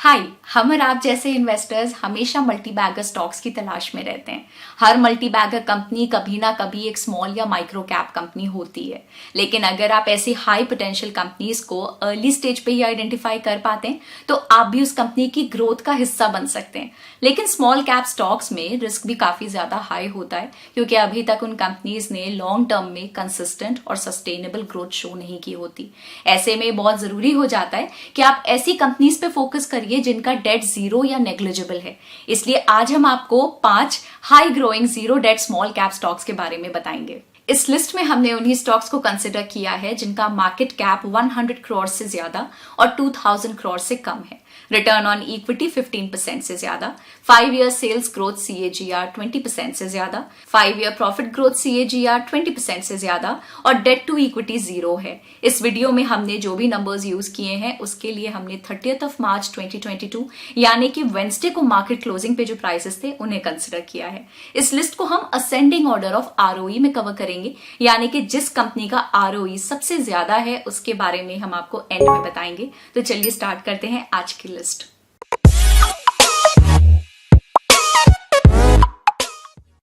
हाय। हम और आप जैसे इन्वेस्टर्स हमेशा मल्टी बैगर स्टॉक्स की तलाश में रहते हैं। हर मल्टी बैगर कंपनी कभी ना कभी एक स्मॉल या माइक्रो कैप कंपनी होती है, लेकिन अगर आप ऐसी हाई पोटेंशियल कंपनीज को अर्ली स्टेज पे ही आइडेंटिफाई कर पाते हैं तो आप भी उस कंपनी की ग्रोथ का हिस्सा बन सकते हैं। लेकिन स्मॉल कैप स्टॉक्स में रिस्क भी काफी ज्यादा हाई होता है, क्योंकि अभी तक उन कंपनीज ने लॉन्ग टर्म में कंसिस्टेंट और सस्टेनेबल ग्रोथ शो नहीं की होती। ऐसे में बहुत जरूरी हो जाता है कि आप ऐसी कंपनीज पे फोकस करिए जिनका डेट जीरो या नेग्लिजिबल है। इसलिए आज हम आपको 5 high growing zero debt small cap stocks के बारे में बताएंगे। इस लिस्ट में हमने उन्हीं स्टॉक्स को कंसिडर किया है जिनका मार्केट कैप 100 करोड़ से ज्यादा और 2000 करोड़ से कम है, रिटर्न ऑन इक्विटी 15% से ज्यादा, 5 ईयर सेल्स ग्रोथ CAGR 20% से ज्यादा, 5 ईयर प्रॉफिट ग्रोथ CAGR 20% से ज्यादा और डेट टू इक्विटी जीरो है। इस वीडियो में हमने जो भी नंबर्स यूज किए हैं उसके लिए हमने 30 मार्च 2022 यानी कि वेडनेसडे को मार्केट क्लोजिंग पे जो प्राइसेस थे उन्हें कंसिडर किया है। इस लिस्ट को हम असेंडिंग ऑर्डर ऑफ ROE में कवर करेंगे, यानी कि जिस कंपनी का ROE सबसे ज्यादा है उसके बारे में हम आपको एंड में बताएंगे। तो चलिए स्टार्ट करते हैं आज की लिस्ट।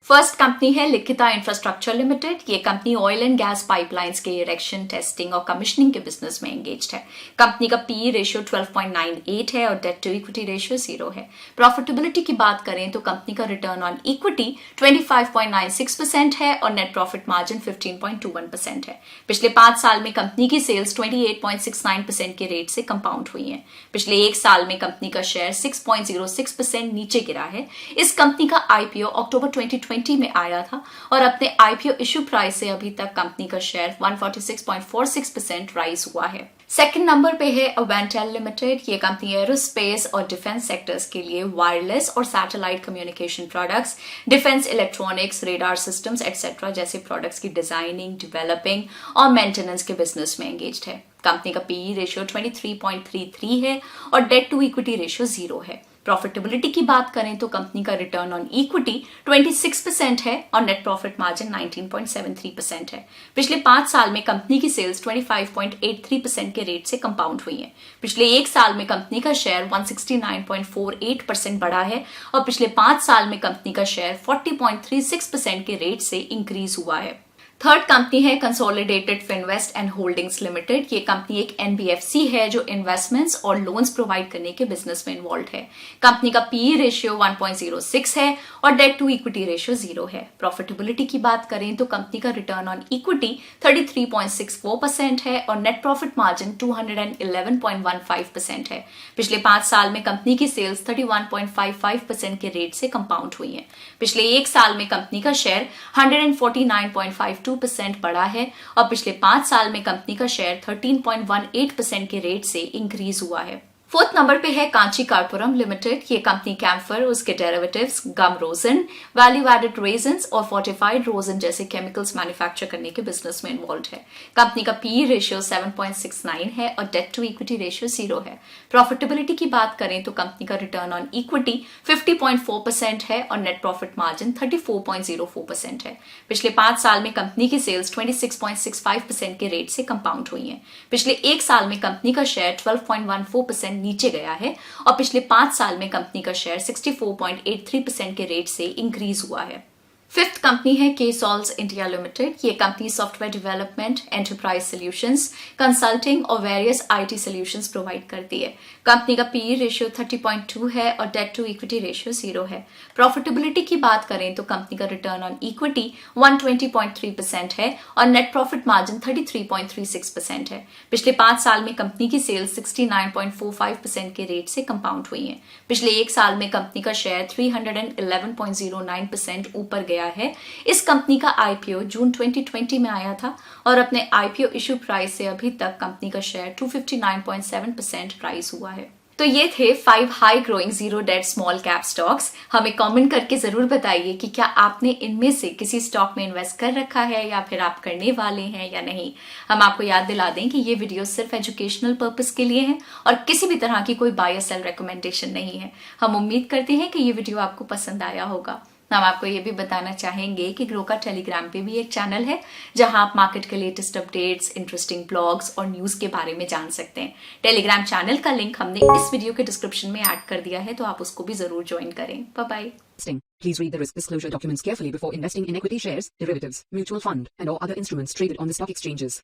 फर्स्ट कंपनी है लिखिता इंफ्रास्ट्रक्चर लिमिटेड। ये company oil and gas pipelines के इरेक्शन, टेस्टिंग और कमिश्निंग के बिजनेस में एंगेज्ड है। कंपनी का PE रेशियो 12.98 है और डेट टू इक्विटी रेशियो 0 है। प्रॉफिटेबिलिटी की बात करें तो कंपनी का रिटर्न ऑन इक्विटी 25.96% है और नेट प्रॉफिट मार्जिन 15.21% है। पिछले 5 साल में कंपनी की सेल्स 28.69% के रेट से कंपाउंड हुई है। पिछले 1 साल में कंपनी का शेयर 6.06% नीचे गिरा है। इस कंपनी का IPO अक्टूबर 2020 में आया था और अपने IPO इश्यू प्राइस से अभी तक कंपनी का शेयर 146.46% राइज हुआ है। सेकंड नंबर पे है अवेंटेल लिमिटेड। ये कंपनी एरोस्पेस और डिफेंस सेक्टर्स के लिए वायरलेस और satellite communication products, defence electronics, radar systems etcetera जैसे प्रोडक्ट्स की डिजाइनिंग, डेवलपिंग और मेंटेनेंस के बिजनेस में एंगेज्ड है। कंपनी का PE रेशियो 23.33 है और डेट टू इक्विटी रेशियो 0 है। प्रॉफिटेबिलिटी की बात करें तो कंपनी का रिटर्न ऑन इक्विटी 26% है और नेट प्रॉफिट मार्जिन 19.73% है। पिछले 5 साल में कंपनी की सेल्स 25.83% के रेट से कंपाउंड हुई है। पिछले 1 साल में कंपनी का शेयर 169.48% बढ़ा है और पिछले 5 साल में कंपनी का शेयर 40.36% के रेट से इंक्रीज हुआ है। थर्ड कंपनी है consolidated Finvest and holdings limited. ये कंपनी एक NBFC है जो इन्वेस्टमेंट्स और लोन्स प्रोवाइड करने के बिजनेस में इन्वॉल्व है। कंपनी का PE रेशियो 1.06 है और डेट टू इक्विटी रेशियो 0 है। प्रॉफिटेबिलिटी की बात करें तो कंपनी का रिटर्न ऑन इक्विटी 33.64% है और नेट प्रॉफिट मार्जिन 211.15% है। पिछले 5 साल में कंपनी की सेल्स 31.55% के रेट से कंपाउंड हुई है। पिछले 1 साल में कंपनी का शेयर 149.52% बढ़ा है और पिछले 5 साल में कंपनी का शेयर 13.18% के रेट से इंक्रीज हुआ है। फोर्थ नंबर पे है कांची कार्पोरम लिमिटेड। ये कंपनी कैम्फर, उसके डेरिवेटिव्स, गम रोजन, वैल्यू एडेड रेजन्स और फोर्टिफाइड रोजन जैसे केमिकल्स मैन्युफैक्चर करने के बिजनेस में इन्वॉल्व है। कंपनी का PE रेशियो 7.69 है और डेट टू इक्विटी रेशियो 0 है। प्रॉफिटेबिलिटी की बात करें तो कंपनी का रिटर्न ऑन इक्विटी 50.4% है और नेट प्रॉफिट मार्जिन 34.04% है। पिछले 5 साल में कंपनी की सेल्स 26.65% के रेट से कंपाउंड हुई है। पिछले 1 साल में कंपनी का शेयर 12.14% नीचे गया है और पिछले 5 साल में कंपनी का शेयर 64.83% के रेट से इंक्रीज हुआ है। फिफ्थ कंपनी है KSolves इंडिया लिमिटेड। ये company software development, enterprise solutions, consulting और वेरियस IT सॉल्यूशंस प्रोवाइड करती है। कंपनी का PE रेशियो 30.2 है और डेट टू इक्विटी रेशियो 0 है। प्रॉफिटेबिलिटी की बात करें तो कंपनी का रिटर्न ऑन इक्विटी 120.3% है और नेट प्रॉफिट मार्जिन 33.36% है। पिछले 5 साल में कंपनी की सेल्स 69.45% के रेट से कंपाउंड हुई है। पिछले 1 साल में कंपनी का शेयर 311.09% ऊपर गया है। इस कंपनी का IPO जून 2020 में आया था और अपने IPO इश्यू प्राइस से अभी तक कंपनी का शेयर 259.7% प्राइस हुआ है। तो ये थे 5 high growing zero debt small cap stocks. हमें कमेंट करके जरूर बताइए कि क्या आपने इनमें से किसी स्टॉक में इन्वेस्ट कर रखा है या फिर आप करने वाले हैं या नहीं। हम आपको याद दिला दें कि ये वीडियो सिर्फ एजुकेशनल पर्पस के लिए है और किसी भी तरह की कोई बाय और सेल रिकमेंडेशन नहीं है। हम उम्मीद करते हैं कि ये वीडियो आपको पसंद आया होगा। हम आपको ये भी बताना चाहेंगे कि ग्रो का टेलीग्राम पे भी एक चैनल है जहां आप मार्केट के लेटेस्ट अपडेट्स, इंटरेस्टिंग ब्लॉग्स और न्यूज के बारे में जान सकते हैं। टेलीग्राम चैनल का लिंक हमने इस वीडियो के डिस्क्रिप्शन में ऐड कर दिया है, तो आप उसको भी जरूर ज्वाइन करें। Bye bye. Please read the risk disclosure documents carefully before investing in equity shares, derivatives, mutual fund, and or other instruments traded on the stock exchanges.